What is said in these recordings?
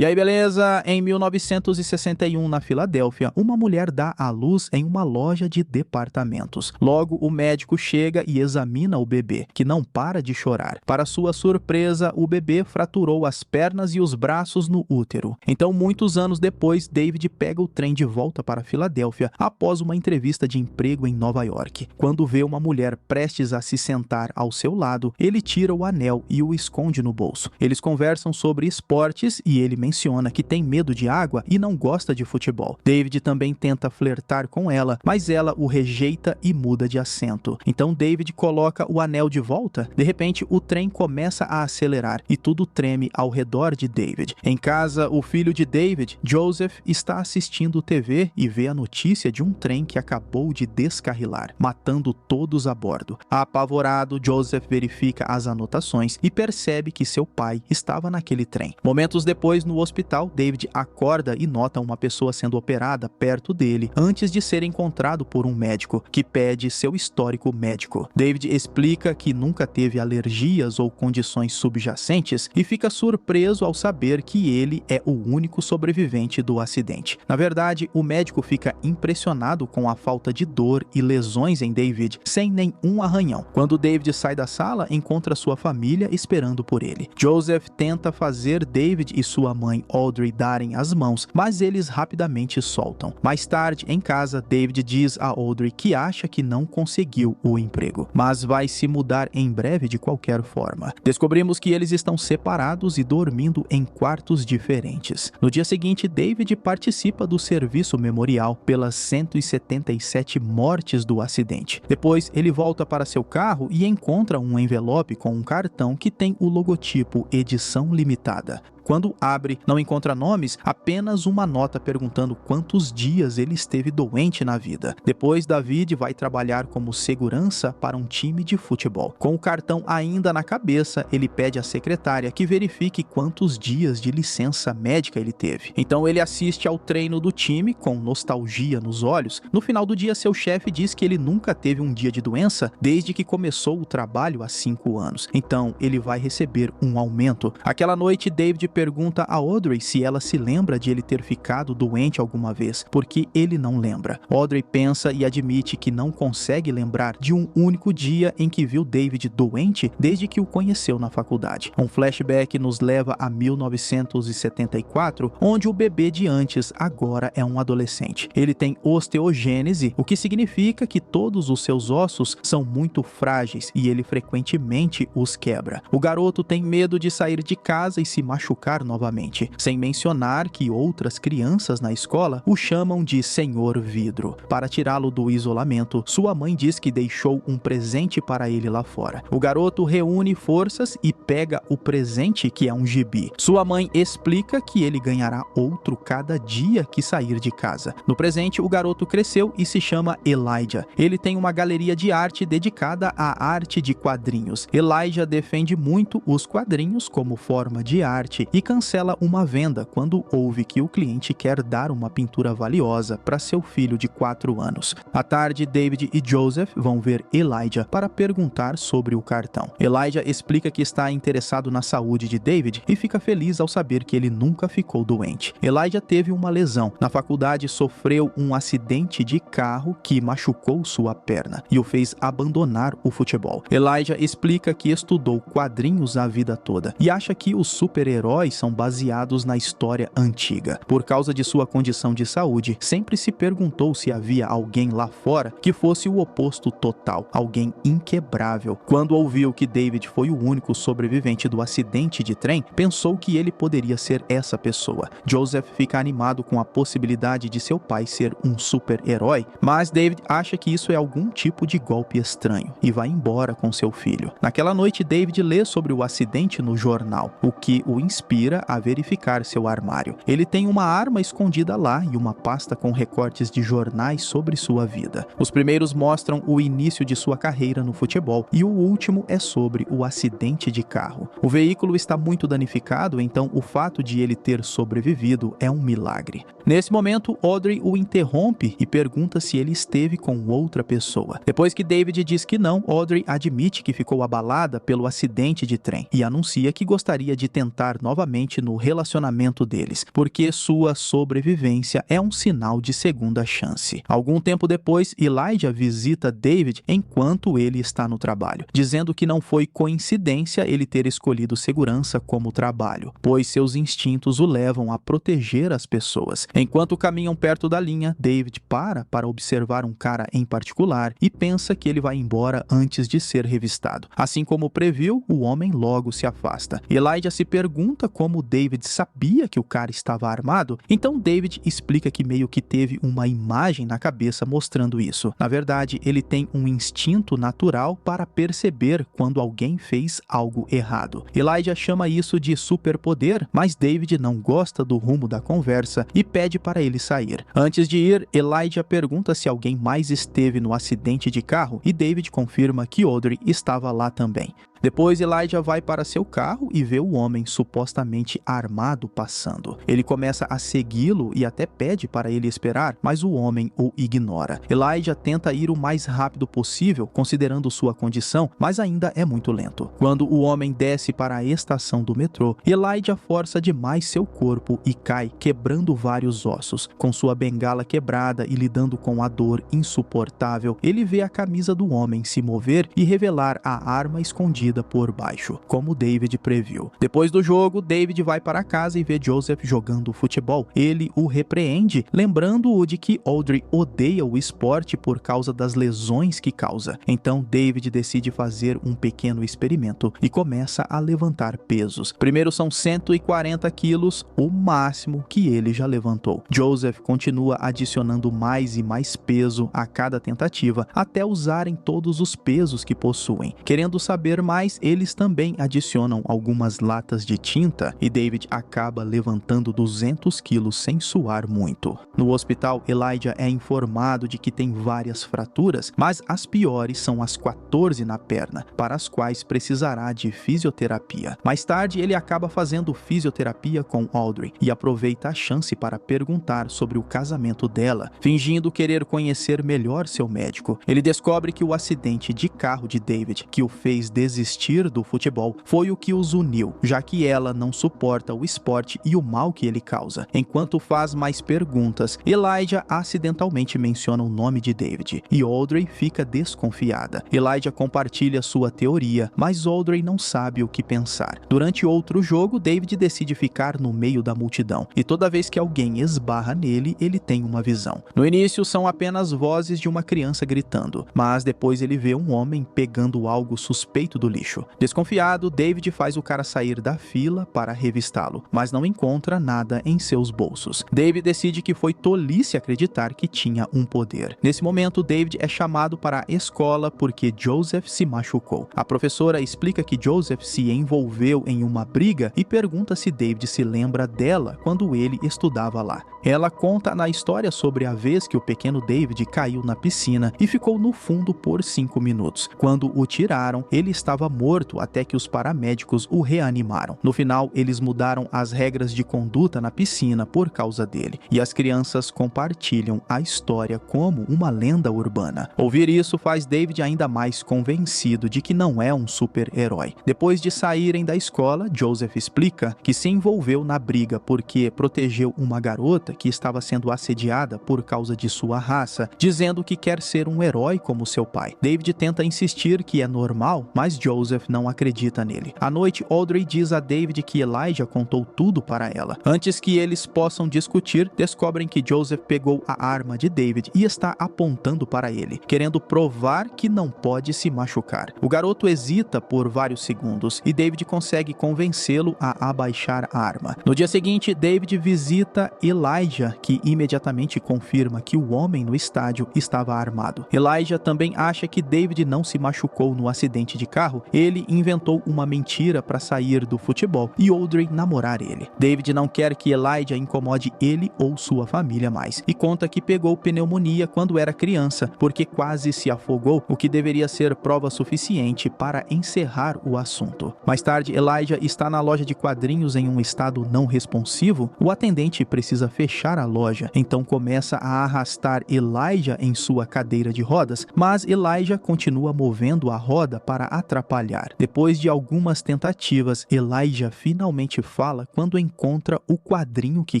E aí, beleza? Em 1961, na Filadélfia, uma mulher dá à luz em uma loja de departamentos. Logo, o médico chega e examina o bebê, que não para de chorar. Para sua surpresa, o bebê fraturou as pernas e os braços no útero. Então, muitos anos depois, David pega o trem de volta para Filadélfia após uma entrevista de emprego em Nova York. Quando vê uma mulher prestes a se sentar ao seu lado, ele tira o anel e o esconde no bolso. Eles conversam sobre esportes e ele menciona que tem medo de água e não gosta de futebol. David também tenta flertar com ela, mas ela o rejeita e muda de assento. Então David coloca o anel de volta. De repente, o trem começa a acelerar e tudo treme ao redor de David. Em casa, o filho de David, Joseph, está assistindo TV e vê a notícia de um trem que acabou de descarrilar, matando todos a bordo. Apavorado, Joseph verifica as anotações e percebe que seu pai estava naquele trem. Momentos depois, no hospital, David acorda e nota uma pessoa sendo operada perto dele antes de ser encontrado por um médico, que pede seu histórico médico. David explica que nunca teve alergias ou condições subjacentes e fica surpreso ao saber que ele é o único sobrevivente do acidente. Na verdade, o médico fica impressionado com a falta de dor e lesões em David, sem nenhum arranhão. Quando David sai da sala, encontra sua família esperando por ele. Joseph tenta fazer David e sua mãe Audrey darem as mãos, mas eles rapidamente soltam. Mais tarde, em casa, David diz a Audrey que acha que não conseguiu o emprego, mas vai se mudar em breve de qualquer forma. Descobrimos que eles estão separados e dormindo em quartos diferentes. No dia seguinte, David participa do serviço memorial pelas 177 mortes do acidente. Depois, ele volta para seu carro e encontra um envelope com um cartão que tem o logotipo Edição Limitada. Quando abre, não encontra nomes, apenas uma nota perguntando quantos dias ele esteve doente na vida. Depois, David vai trabalhar como segurança para um time de futebol. Com o cartão ainda na cabeça, ele pede à secretária que verifique quantos dias de licença médica ele teve. Então ele assiste ao treino do time com nostalgia nos olhos. No final do dia, seu chefe diz que ele nunca teve um dia de doença desde que começou o trabalho há 5 anos. Então ele vai receber um aumento. Aquela noite, David pergunta a Audrey se ela se lembra de ele ter ficado doente alguma vez, porque ele não lembra. Audrey pensa e admite que não consegue lembrar de um único dia em que viu David doente desde que o conheceu na faculdade. Um flashback nos leva a 1974, onde o bebê de antes agora é um adolescente. Ele tem osteogênese, o que significa que todos os seus ossos são muito frágeis e ele frequentemente os quebra. O garoto tem medo de sair de casa e se machucar novamente, sem mencionar que outras crianças na escola o chamam de Senhor Vidro. Para tirá-lo do isolamento, sua mãe diz que deixou um presente para ele lá fora. O garoto reúne forças e pega o presente, que é um gibi. Sua mãe explica que ele ganhará outro cada dia que sair de casa. No presente, o garoto cresceu e se chama Elijah. Ele tem uma galeria de arte dedicada à arte de quadrinhos. Elijah defende muito os quadrinhos como forma de arte e cancela uma venda quando ouve que o cliente quer dar uma pintura valiosa para seu filho de 4 anos. À tarde, David e Joseph vão ver Elijah para perguntar sobre o cartão. Elijah explica que está interessado na saúde de David e fica feliz ao saber que ele nunca ficou doente. Elijah teve uma lesão. Na faculdade, sofreu um acidente de carro que machucou sua perna e o fez abandonar o futebol. Elijah explica que estudou quadrinhos a vida toda e acha que os super-heróis são baseados na história antiga. Por causa de sua condição de saúde, sempre se perguntou se havia alguém lá fora que fosse o oposto total, alguém inquebrável. Quando ouviu que David foi o único sobrevivente do acidente de trem, pensou que ele poderia ser essa pessoa. Joseph fica animado com a possibilidade de seu pai ser um super-herói, mas David acha que isso é algum tipo de golpe estranho e vai embora com seu filho. Naquela noite, David lê sobre o acidente no jornal, o que o inspira a verificar seu armário. Ele tem uma arma escondida lá e uma pasta com recortes de jornais sobre sua vida. Os primeiros mostram o início de sua carreira no futebol e o último é sobre o acidente de carro. O veículo está muito danificado, então o fato de ele ter sobrevivido é um milagre. Nesse momento, Audrey o interrompe e pergunta se ele esteve com outra pessoa. Depois que David diz que não, Audrey admite que ficou abalada pelo acidente de trem e anuncia que gostaria de tentar novamente no relacionamento deles, porque sua sobrevivência é um sinal de segunda chance. Algum tempo depois, Elijah visita David enquanto ele está no trabalho, dizendo que não foi coincidência ele ter escolhido segurança como trabalho, pois seus instintos o levam a proteger as pessoas. Enquanto caminham perto da linha, David para observar um cara em particular e pensa que ele vai embora antes de ser revistado. Assim como previu, o homem logo se afasta. Elijah se pergunta como David sabia que o cara estava armado, então David explica que meio que teve uma imagem na cabeça mostrando isso. Na verdade, ele tem um instinto natural para perceber quando alguém fez algo errado. Elijah chama isso de superpoder, mas David não gosta do rumo da conversa e pede para ele sair. Antes de ir, Elijah pergunta se alguém mais esteve no acidente de carro e David confirma que Audrey estava lá também. Depois, Elijah vai para seu carro e vê o homem supostamente armado passando. Ele começa a segui-lo e até pede para ele esperar, mas o homem o ignora. Elijah tenta ir o mais rápido possível, considerando sua condição, mas ainda é muito lento. Quando o homem desce para a estação do metrô, Elijah força demais seu corpo e cai, quebrando vários ossos. Com sua bengala quebrada e lidando com a dor insuportável, ele vê a camisa do homem se mover e revelar a arma escondida por baixo, como David previu. Depois do jogo, David vai para casa e vê Joseph jogando futebol. Ele o repreende, lembrando-o de que Audrey odeia o esporte por causa das lesões que causa. Então David decide fazer um pequeno experimento e começa a levantar pesos. Primeiro são 140 quilos, o máximo que ele já levantou. Joseph continua adicionando mais e mais peso a cada tentativa, até usarem todos os pesos que possuem. Querendo saber mais, eles também adicionam algumas latas de tinta e David acaba levantando 200 quilos sem suar muito. No hospital, Elijah é informado de que tem várias fraturas, mas as piores são as 14 na perna, para as quais precisará de fisioterapia. Mais tarde, ele acaba fazendo fisioterapia com Audrey e aproveita a chance para perguntar sobre o casamento dela, fingindo querer conhecer melhor seu médico. Ele descobre que o acidente de carro de David, que o fez desistir do futebol, foi o que os uniu, já que ela não suporta o esporte e o mal que ele causa. Enquanto faz mais perguntas, Elijah acidentalmente menciona o nome de David e Audrey fica desconfiada. Elijah compartilha sua teoria, mas Audrey não sabe o que pensar. Durante outro jogo, David decide ficar no meio da multidão e toda vez que alguém esbarra nele, ele tem uma visão. No início, são apenas vozes de uma criança gritando, mas depois ele vê um homem pegando algo suspeito do lixo. Desconfiado, David faz o cara sair da fila para revistá-lo, mas não encontra nada em seus bolsos. David decide que foi tolice acreditar que tinha um poder. Nesse momento, David é chamado para a escola porque Joseph se machucou. A professora explica que Joseph se envolveu em uma briga e pergunta se David se lembra dela quando ele estudava lá. Ela conta na história sobre a vez que o pequeno David caiu na piscina e ficou no fundo por 5 minutos. Quando o tiraram, ele estava morto até que os paramédicos o reanimaram. No final, eles mudaram as regras de conduta na piscina por causa dele, e as crianças compartilham a história como uma lenda urbana. Ouvir isso faz David ainda mais convencido de que não é um super-herói. Depois de saírem da escola, Joseph explica que se envolveu na briga porque protegeu uma garota que estava sendo assediada por causa de sua raça, dizendo que quer ser um herói como seu pai. David tenta insistir que é normal, mas Joseph não acredita nele. À noite, Audrey diz a David que Elijah contou tudo para ela. Antes que eles possam discutir, descobrem que Joseph pegou a arma de David e está apontando para ele, querendo provar que não pode se machucar. O garoto hesita por vários segundos e David consegue convencê-lo a abaixar a arma. No dia seguinte, David visita Elijah, que imediatamente confirma que o homem no estádio estava armado. Elijah também acha que David não se machucou no acidente de carro carro, ele inventou uma mentira para sair do futebol e Audrey namorar ele. David não quer que Elijah incomode ele ou sua família mais e conta que pegou pneumonia quando era criança porque quase se afogou, o que deveria ser prova suficiente para encerrar o assunto. Mais tarde, Elijah está na loja de quadrinhos em um estado não responsivo. O atendente precisa fechar a loja, então começa a arrastar Elijah em sua cadeira de rodas, mas Elijah continua movendo a roda para atrapalhar. Depois de algumas tentativas, Elijah finalmente fala quando encontra o quadrinho que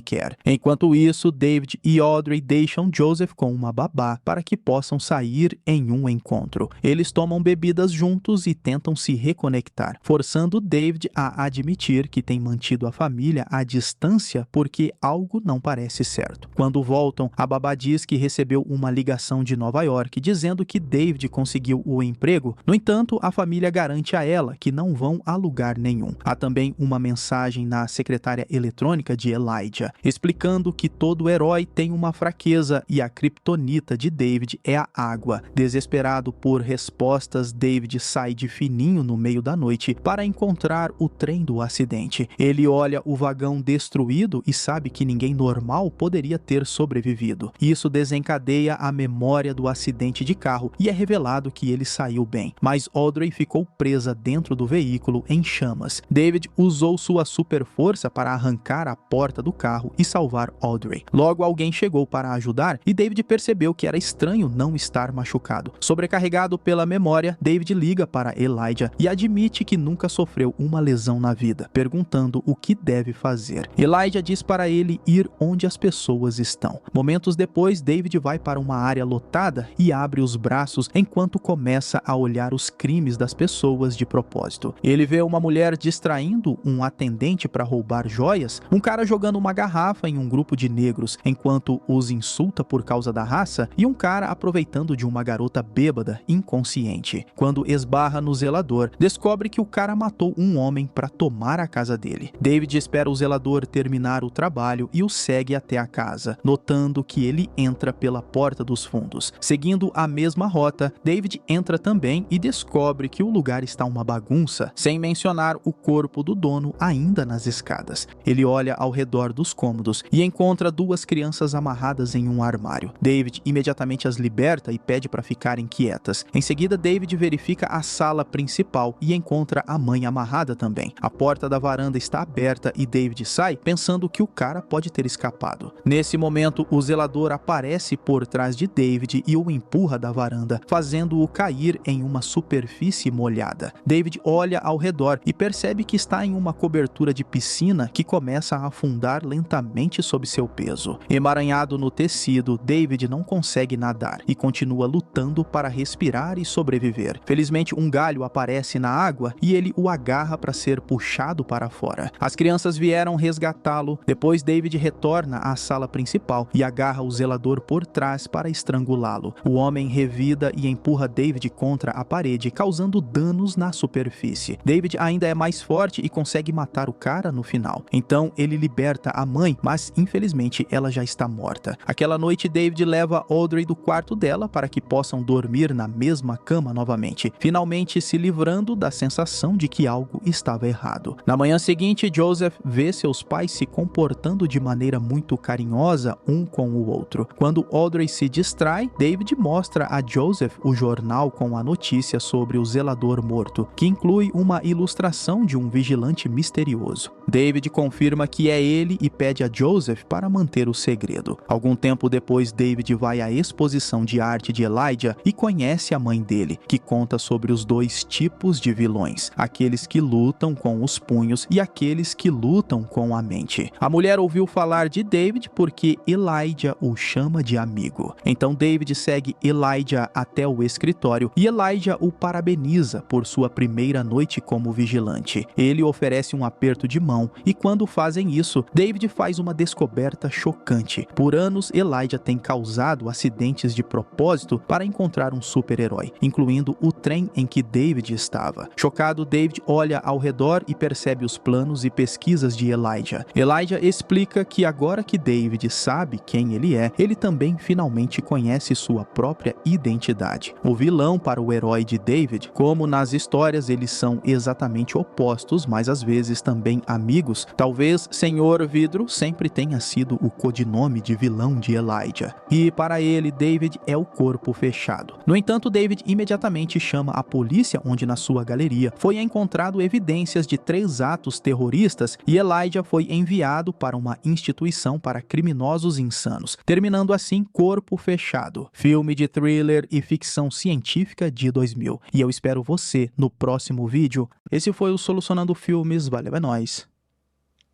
quer. Enquanto isso, David e Audrey deixam Joseph com uma babá para que possam sair em um encontro. Eles tomam bebidas juntos e tentam se reconectar, forçando David a admitir que tem mantido a família à distância porque algo não parece certo. Quando voltam, a babá diz que recebeu uma ligação de Nova York dizendo que David conseguiu o emprego. No entanto, a família garante a ela que não vão a lugar nenhum. Há também uma mensagem na secretária eletrônica de Elijah, explicando que todo herói tem uma fraqueza e a criptonita de David é a água. Desesperado por respostas, David sai de fininho no meio da noite para encontrar o trem do acidente. Ele olha o vagão destruído e sabe que ninguém normal poderia ter sobrevivido. Isso desencadeia a memória do acidente de carro e é revelado que ele saiu bem, mas Audrey ficou presa dentro do veículo em chamas. David usou sua super força para arrancar a porta do carro e salvar Audrey. Logo, alguém chegou para ajudar e David percebeu que era estranho não estar machucado. Sobrecarregado pela memória, David liga para Elijah e admite que nunca sofreu uma lesão na vida, perguntando o que deve fazer. Elijah diz para ele ir onde as pessoas estão. Momentos depois, David vai para uma área lotada e abre os braços enquanto começa a olhar os crimes das pessoas de propósito. Ele vê uma mulher distraindo um atendente para roubar joias, um cara jogando uma garrafa em um grupo de negros enquanto os insulta por causa da raça e um cara aproveitando de uma garota bêbada inconsciente. Quando esbarra no zelador, descobre que o cara matou um homem para tomar a casa dele. David espera o zelador terminar o trabalho e o segue até a casa, notando que ele entra pela porta dos fundos. Seguindo a mesma rota, David entra também e descobre que o lugar está uma bagunça, sem mencionar o corpo do dono ainda nas escadas. Ele olha ao redor dos cômodos e encontra duas crianças amarradas em um armário. David imediatamente as liberta e pede para ficarem quietas. Em seguida, David verifica a sala principal e encontra a mãe amarrada também. A porta da varanda está aberta e David sai, pensando que o cara pode ter escapado. Nesse momento, o zelador aparece por trás de David e o empurra da varanda, fazendo-o cair em uma superfície molhada. David olha ao redor e percebe que está em uma cobertura de piscina que começa a afundar lentamente sob seu peso. Emaranhado no tecido, David não consegue nadar e continua lutando para respirar e sobreviver. Felizmente, um galho aparece na água e ele o agarra para ser puxado para fora. As crianças vieram resgatá-lo. Depois, David retorna à sala principal e agarra o zelador por trás para estrangulá-lo. O homem revida e empurra David contra a parede, causando danos na superfície. David ainda é mais forte e consegue matar o cara no final. Então, ele liberta a mãe, mas infelizmente ela já está morta. Aquela noite, David leva Audrey do quarto dela para que possam dormir na mesma cama novamente, finalmente se livrando da sensação de que algo estava errado. Na manhã seguinte, Joseph vê seus pais se comportando de maneira muito carinhosa um com o outro. Quando Audrey se distrai, David mostra a Joseph o jornal com a notícia sobre o zelador morto, que inclui uma ilustração de um vigilante misterioso. David confirma que é ele e pede a Joseph para manter o segredo. Algum tempo depois, David vai à exposição de arte de Elijah e conhece a mãe dele, que conta sobre os dois tipos de vilões, aqueles que lutam com os punhos e aqueles que lutam com a mente. A mulher ouviu falar de David porque Elijah o chama de amigo. Então David segue Elijah até o escritório e Elijah o parabeniza por sua primeira noite como vigilante. Ele oferece um aperto de mão e quando fazem isso, David faz uma descoberta chocante. Por anos, Elijah tem causado acidentes de propósito para encontrar um super-herói, incluindo o trem em que David estava. Chocado, David olha ao redor e percebe os planos e pesquisas de Elijah. Elijah explica que agora que David sabe quem ele é, ele também finalmente conhece sua própria identidade. O vilão para o herói de David, como nas histórias, eles são exatamente opostos, mas às vezes também amigos. Talvez Senhor Vidro sempre tenha sido o codinome de vilão de Elijah. E para ele, David é o corpo fechado. No entanto, David imediatamente chama a polícia, onde na sua galeria foi encontrado evidências de 3 atos terroristas e Elijah foi enviado para uma instituição para criminosos insanos, terminando assim Corpo Fechado, filme de thriller e ficção científica de 2000. E eu espero você no próximo vídeo. Esse foi o Solucionando Filmes, valeu, é nóis.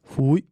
Fui.